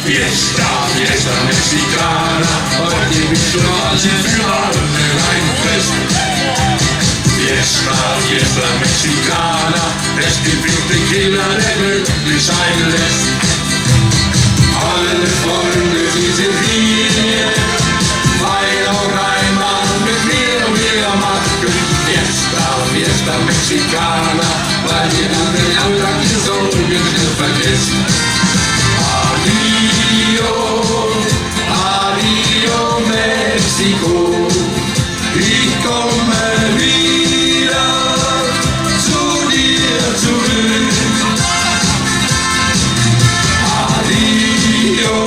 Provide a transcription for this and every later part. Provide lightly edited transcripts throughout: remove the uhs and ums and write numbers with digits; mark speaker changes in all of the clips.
Speaker 1: Fiesta, Fiesta Mexicana, heute bist du alle für alle ein Fest. Fiesta, Fiesta Mexicana, es gibt viel Tequila, der glücklich sein lässt. Alle Freunde, sie sind hier, weil auch einmal mit mir und wir machen Fiesta, Fiesta Mexicana, weil ihr den Alltag die Sorgen nicht vergisst. Adio, adio Mexiko, ich komme wieder zu dir zurück. Adio,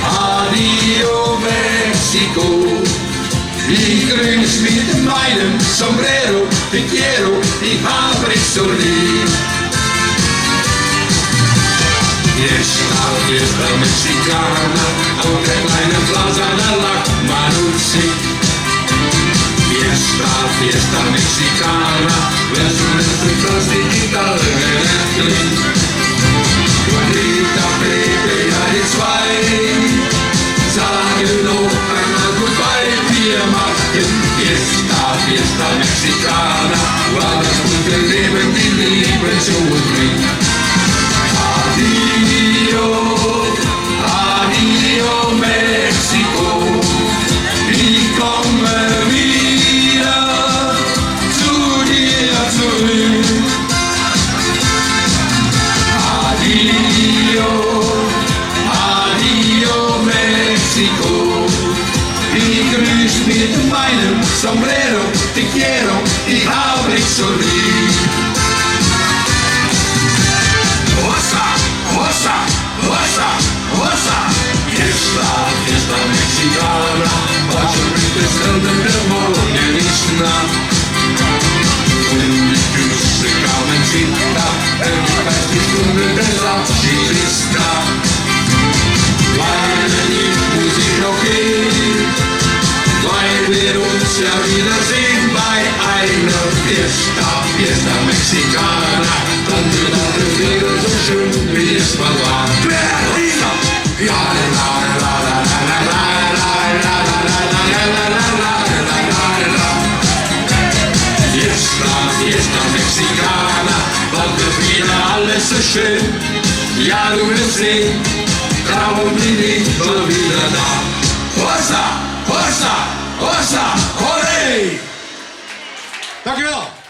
Speaker 1: adio Mexiko, ich grüß mit meinem Sombrero, te quiero, ich hab dich so lieb. Fiesta, Fiesta Mexicana, auf der kleinen Plaza da lacht man und singt. Fiesta, Fiesta Mexicana, wer zum letzten Platz die Gitarre klingt. Juanita, Pepe, ja die zwei, sagen noch einmal goodbye, wir machen Fiesta, Fiesta Mexicana, weil das gute Leben die Liebe zu uns bringt. Adio, adio Mexiko, ich komme wieder zu dir zurück. Adio, adio Mexiko, ich grüß mit meinem Sombrero, te quiero, ich hab dich so lieb. Osa, osa, osa, Fiesta, Fiesta Mexicana, was schon mit des Helden der Morgen ist nah. Und die Küsse kamen Zita, ich weiß die Stunde des Abschieds ist da. Weil die Musik noch geht, weil wir uns ja wiedersehen bei einer Fiesta, Fiesta Mexicana, dann wird alles wieder so schön, wie es mal war. Ja, la la la la la la la la la la. Fiesta, Fiesta Mexicana, bald wird wieder alles so schön. Ja, du wirst sehen, darum bin ich schon wieder da. Hossa, hossa, hossa, hooray!
Speaker 2: Dankjewel.